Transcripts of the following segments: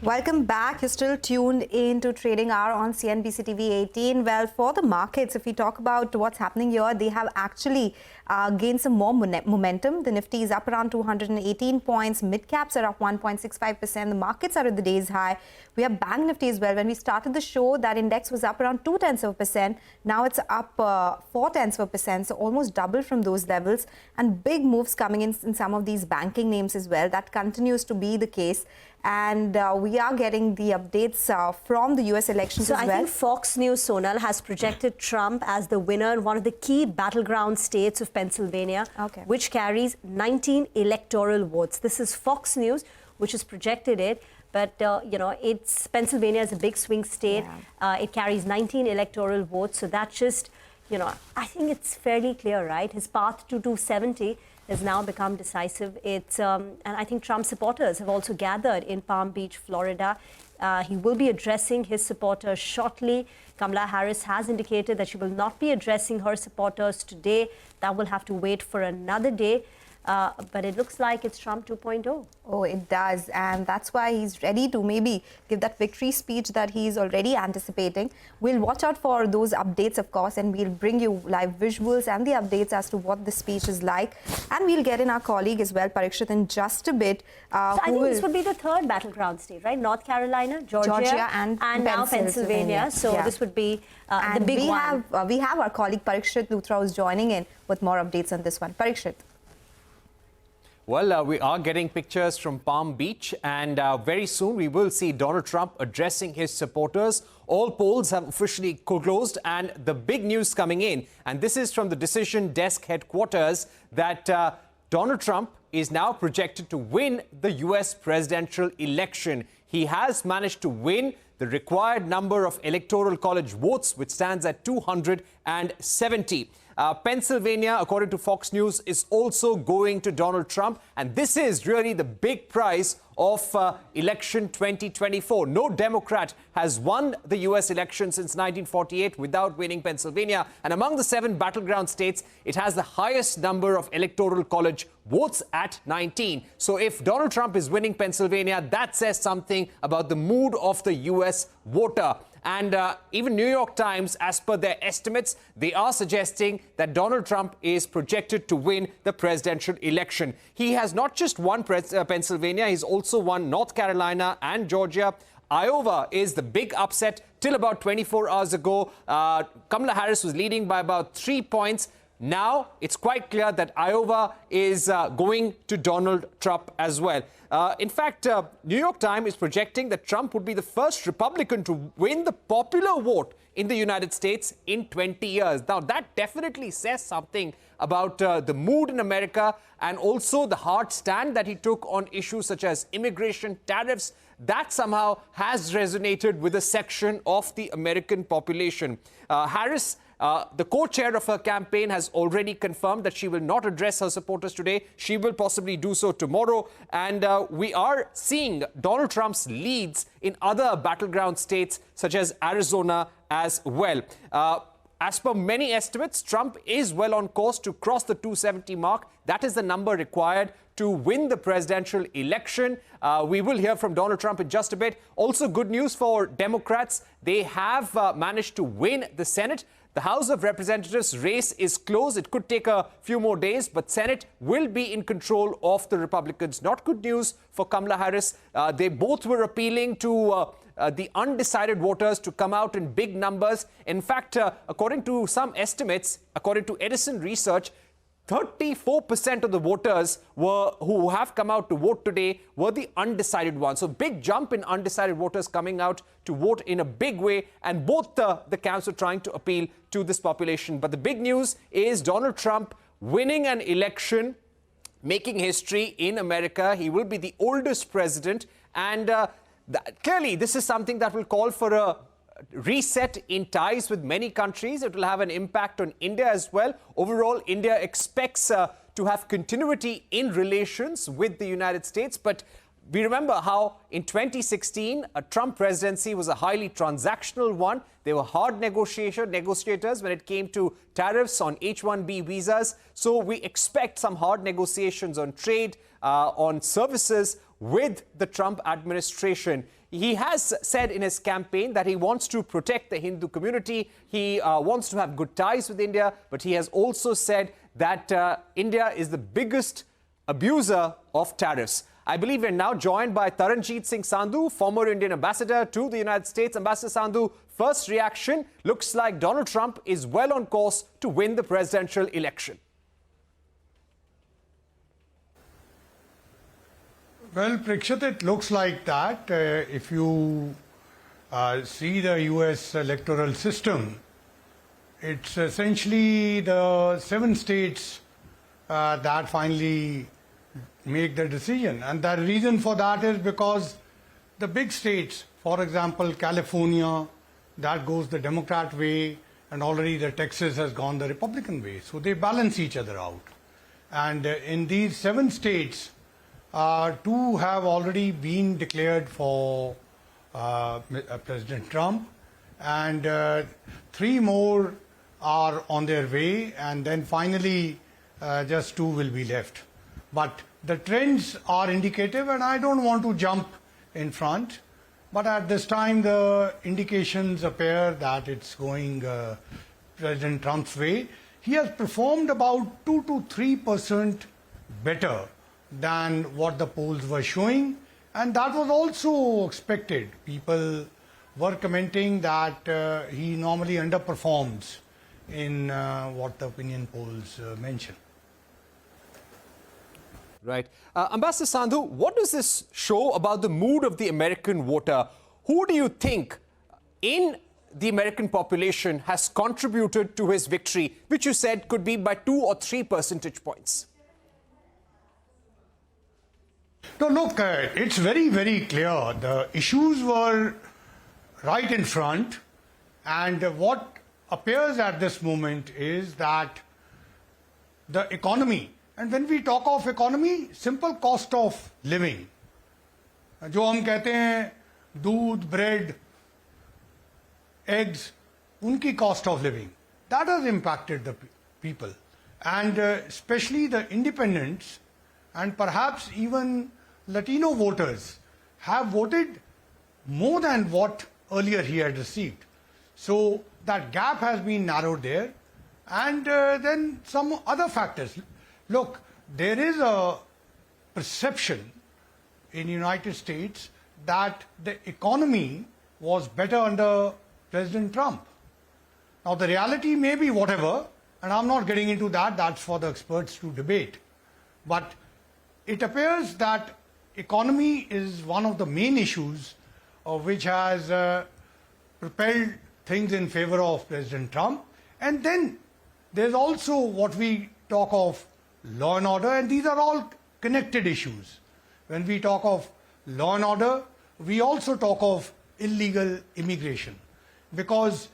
Welcome back. You're still tuned into Trading Hour on CNBC-TV18. Well, for the markets, if we talk about what's happening here, they have actually gained some more momentum. The Nifty is up around 218 points. Mid-caps are up 1.65%. The markets are at the day's high. We have Bank Nifty as well. When we started the show, that index was up around 0.2%. Now it's up 0.4%, so almost double from those levels. And big moves coming in some of these banking names as well. That continues to be the case. And we are getting the updates from the US elections as well. So I think Fox News, Sonal, has projected Trump as the winner in one of the key battleground states of Pennsylvania, which carries 19 electoral votes. This is Fox News, which has projected it. But, Pennsylvania is a big swing state. Yeah. It carries 19 electoral votes. So that's just, I think it's fairly clear, right? His path to 270 has now become decisive. It's and I think Trump supporters have also gathered in Palm Beach, Florida. He will be addressing his supporters shortly. Kamala Harris has indicated that she will not be addressing her supporters today. That will have to wait for another day. But it looks like it's Trump 2.0. Oh, it does. And that's why he's ready to maybe give that victory speech that he's already anticipating. We'll watch out for those updates, of course, and we'll bring you live visuals and the updates as to what the speech is like. And we'll get in our colleague as well, Parikshit, in just a bit. So I think this would be the third battleground state, right? North Carolina, Georgia and now Pennsylvania. So this would be the big one. We have our colleague Parikshit Luthra who's joining in with more updates on this one. Parikshit. Well, we are getting pictures from Palm Beach, and very soon we will see Donald Trump addressing his supporters. All polls have officially closed, and the big news coming in, and this is from the Decision Desk headquarters, that Donald Trump is now projected to win the U.S. presidential election. He has managed to win the required number of electoral college votes, which stands at 270. Pennsylvania, according to Fox News, is also going to Donald Trump. And this is really the big prize of election 2024. No Democrat has won the U.S. election since 1948 without winning Pennsylvania. And among the 7 battleground states, it has the highest number of electoral college votes at 19. So if Donald Trump is winning Pennsylvania, that says something about the mood of the U.S. voter. And even New York Times, as per their estimates, they are suggesting that Donald Trump is projected to win the presidential election. He has not just won Pennsylvania, he's also won North Carolina and Georgia. Iowa is the big upset. Till about 24 hours ago, Kamala Harris was leading by about 3 points. Now, it's quite clear that Iowa is going to Donald Trump as well. In fact, New York Times is projecting that Trump would be the first Republican to win the popular vote in the United States in 20 years. Now, that definitely says something about the mood in America, and also the hard stand that he took on issues such as immigration, tariffs. That somehow has resonated with a section of the American population. Harris, the co-chair of her campaign, has already confirmed that she will not address her supporters today. She will possibly do so tomorrow. And we are seeing Donald Trump's leads in other battleground states such as Arizona as well. As per many estimates, Trump is well on course to cross the 270 mark. That is the number required to win the presidential election. We will hear from Donald Trump in just a bit. Also, good news for Democrats. They have managed to win the Senate. The House of Representatives race is close. It could take a few more days, but Senate will be in control of the Republicans. Not good news for Kamala Harris. They both were appealing to the undecided voters to come out in big numbers. In fact, according to some estimates, according to Edison Research, 34% of the voters who have come out to vote today were the undecided ones. So big jump in undecided voters coming out to vote in a big way. And both the camps are trying to appeal to this population. But the big news is Donald Trump winning an election, making history in America. He will be the oldest president. And clearly, this is something that will call for a reset in ties with many countries. It will have an impact on India as well. Overall, India expects to have continuity in relations with the United States. But we remember how in 2016, a Trump presidency was a highly transactional one. There were hard negotiators when it came to tariffs on H-1B visas. So we expect some hard negotiations on trade, on services with the Trump administration. he has said in his campaign that he wants to protect the Hindu community. He wants to have good ties with India, but he has also said that India is the biggest abuser of tariffs. I believe we're now joined by Taranjit Singh Sandhu, former Indian ambassador to the United States. Ambassador Sandhu, first reaction, looks like Donald Trump is well on course to win the presidential election. Well, Prakshit, it looks like that. If you see the US electoral system, it's essentially the 7 states that finally make the decision. And the reason for that is because the big states, for example, California, that goes the Democrat way, and already the Texas has gone the Republican way. So they balance each other out. And in these 7 states, 2 have already been declared for President Trump, and 3 more are on their way, and then finally just 2 will be left. But the trends are indicative, and I don't want to jump in front, but at this time the indications appear that it's going President Trump's way. He has performed about 2 to 3% better than what the polls were showing, and that was also expected. People were commenting that he normally underperforms in what the opinion polls mention. Right. Ambassador Sandhu, what does this show about the mood of the American voter? Who do you think in the American population has contributed to his victory, which you said could be by 2 or 3 percentage points? No, look, it's very, very clear. The issues were right in front, and what appears at this moment is that the economy, and when we talk of economy, simple cost of living, जो हम कहते हैं दूध, bread, eggs, उनकी cost of living, that has impacted the people, and especially the independents, and perhaps even Latino voters have voted more than what earlier he had received. So that gap has been narrowed there, and then some other factors. Look, there is a perception in the United States that the economy was better under President Trump. Now the reality may be whatever, and I'm not getting into that, that's for the experts to debate. But it appears that economy is one of the main issues which has propelled things in favor of President Trump. And then there's also what we talk of law and order, and these are all connected issues. When we talk of law and order, we also talk of illegal immigration, because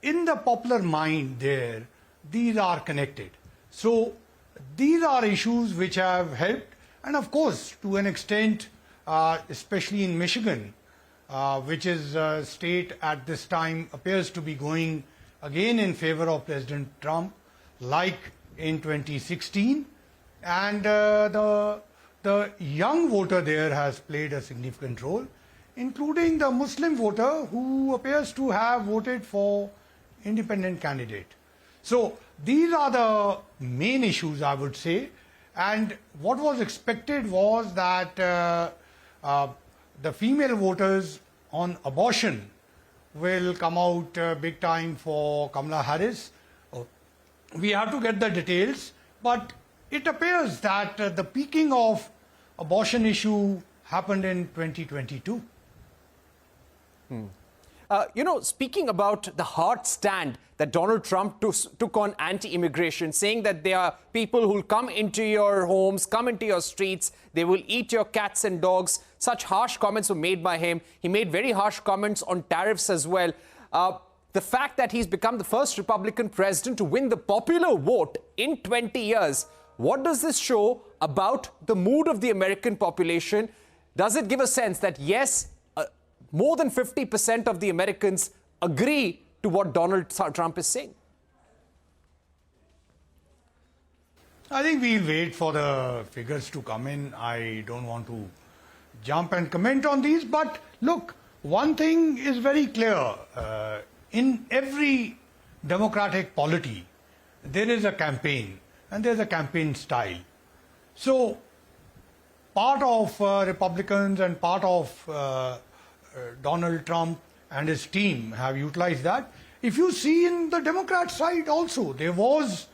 in the popular mind there, these are connected. So these are issues which have helped, and of course, to an extent, especially in Michigan, which is a state at this time appears to be going again in favor of President Trump, like in 2016, and the young voter there has played a significant role, including the Muslim voter who appears to have voted for independent candidate. So these are the main issues, I would say, and what was expected was that the female voters on abortion will come out big time for Kamala Harris. We have to get the details, but it appears that the peaking of abortion issue happened in 2022. You know, speaking about the hard stand that Donald Trump took on anti-immigration, saying that there are people who will come into your homes, come into your streets, they will eat your cats and dogs. Such harsh comments were made by him. He made very harsh comments on tariffs as well. The fact that he's become the first Republican president to win the popular vote in 20 years, what does this show about the mood of the American population? Does it give a sense that, yes, more than 50% of the Americans agree to what Donald Trump is saying? I think we'll wait for the figures to come in. I don't want to jump and comment on these, but look, one thing is very clear. In every democratic polity, there is a campaign, and there's a campaign style. So, part of Republicans and part of Donald Trump and his team have utilized that. If you see in the Democrat side also, there was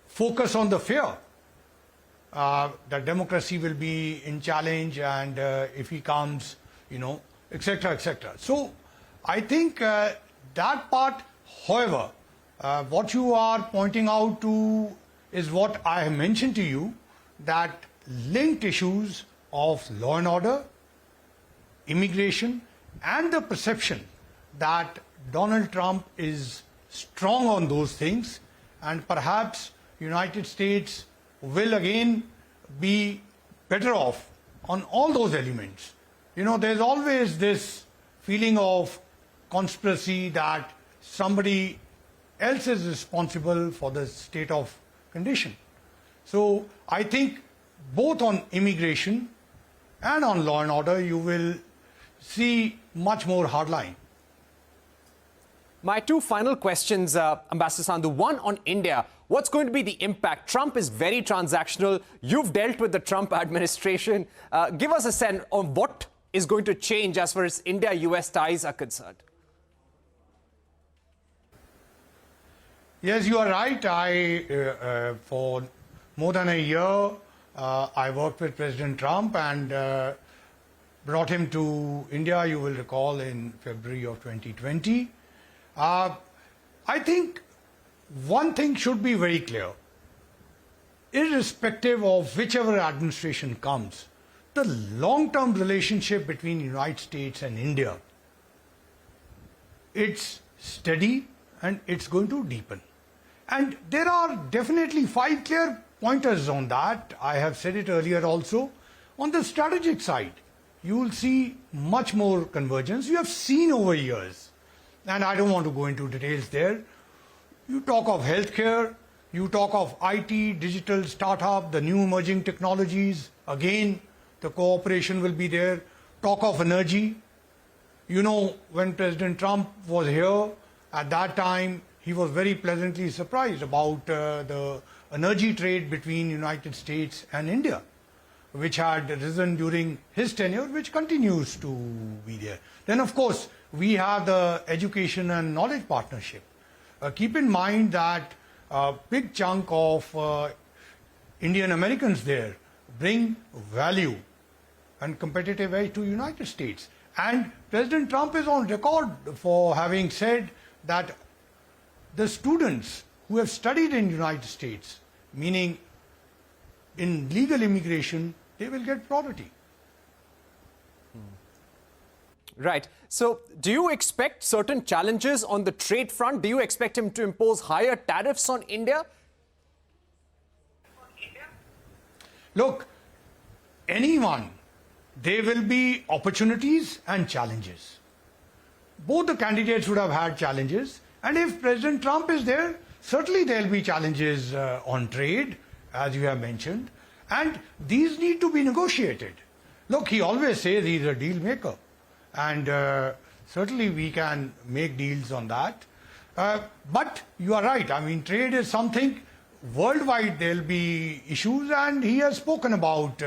focus on the fear that democracy will be in challenge, and if he comes, etc., etc. So, I think that part, however, what you are pointing out to is what I have mentioned to you, that linked issues of law and order, immigration, and the perception that Donald Trump is strong on those things, and perhaps United States will again be better off on all those elements. There's always this feeling of conspiracy that somebody else is responsible for the state of condition. So I think both on immigration and on law and order, you will see much more hardline. My two final questions, Ambassador Sandhu. One on India. What's going to be the impact? Trump is very transactional. You've dealt with the Trump administration. Give us a sense on what is going to change as far as India-US ties are concerned. Yes, you are right. For more than a year, I worked with President Trump and brought him to India, you will recall, in February of 2020. I think one thing should be very clear. Irrespective of whichever administration comes, the long-term relationship between the United States and India, it's steady and it's going to deepen. And there are definitely 5 clear pointers on that. I have said it earlier also. On the strategic side, you will see much more convergence. You have seen over years, and I don't want to go into details there. You talk of healthcare, you talk of IT, digital startup, the new emerging technologies. Again, the cooperation will be there. Talk of energy. When President Trump was here, at that time, he was very pleasantly surprised about the energy trade between United States and India, which had risen during his tenure, which continues to be there. Then, of course, we have the education and knowledge partnership. Keep in mind that a big chunk of Indian Americans there bring value and competitive edge to United States. And President Trump is on record for having said that the students who have studied in United States, meaning in legal immigration, they will get priority. Right. So do you expect certain challenges on the trade front? Do you expect him to impose higher tariffs on India? Look, anyone, there will be opportunities and challenges. Both the candidates would have had challenges. And if President Trump is there, certainly there will be challenges on trade, as you have mentioned. And these need to be negotiated. Look, he always says he's a deal maker. And certainly we can make deals on that. But you are right. I mean, trade is something worldwide there will be issues, and he has spoken about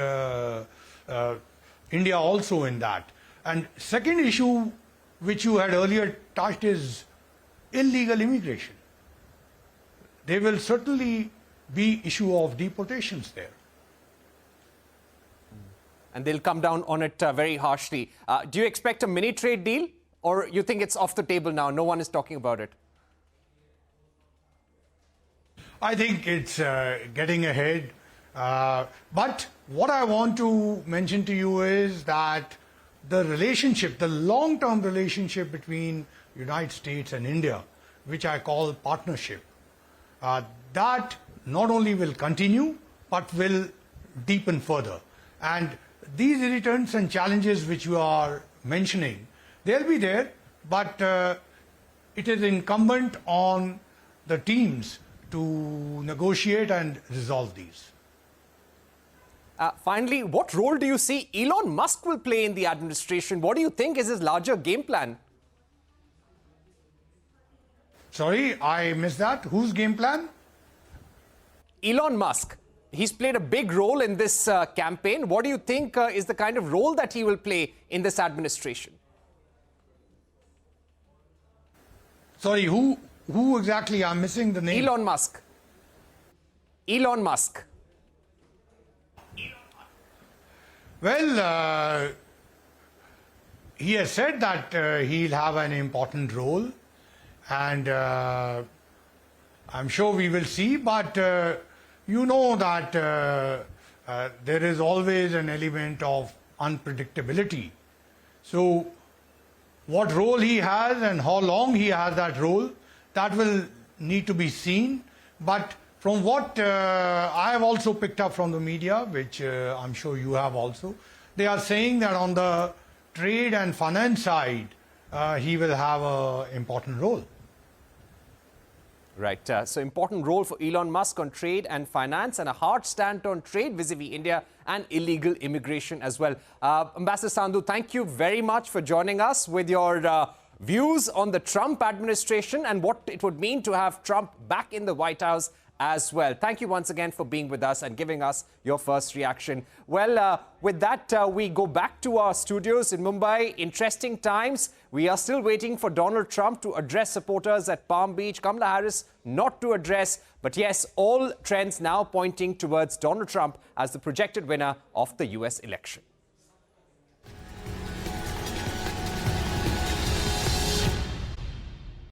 India also in that. And second issue, which you had earlier touched, is illegal immigration. There will certainly be issue of deportations there. And they'll come down on it very harshly. Do you expect a mini trade deal, or you think it's off the table now? No one is talking about it. I think it's getting ahead. But what I want to mention to you is that the relationship, the long-term relationship between United States and India, which I call partnership, that not only will continue, but will deepen further. And these irritants and challenges which you are mentioning, they'll be there, but it is incumbent on the teams to negotiate and resolve these. Finally, what role do you see Elon Musk will play in the administration? What do you think is his larger game plan? Sorry, I missed that. Whose game plan? Elon Musk. He's played a big role in this campaign. What do you think is the kind of role that he will play in this administration? Sorry, who exactly? I'm missing the name. Elon Musk. Elon Musk. Well, he has said that he'll have an important role, and I'm sure we will see, but you know that there is always an element of unpredictability. So what role he has and how long he has that role, that will need to be seen. But from what I have also picked up from the media, which I'm sure you have also, they are saying that on the trade and finance side, he will have an important role. Right. So important role for Elon Musk on trade and finance, and a hard stand on trade vis-a-vis India and illegal immigration as well. Ambassador Sandhu, thank you very much for joining us with your views on the Trump administration and what it would mean to have Trump back in the White House as well. Thank you once again for being with us and giving us your first reaction. Well, with that, we go back to our studios in Mumbai. Interesting times. We are still waiting for Donald Trump to address supporters at Palm Beach. Kamala Harris not to address. But yes, all trends now pointing towards Donald Trump as the projected winner of the US election.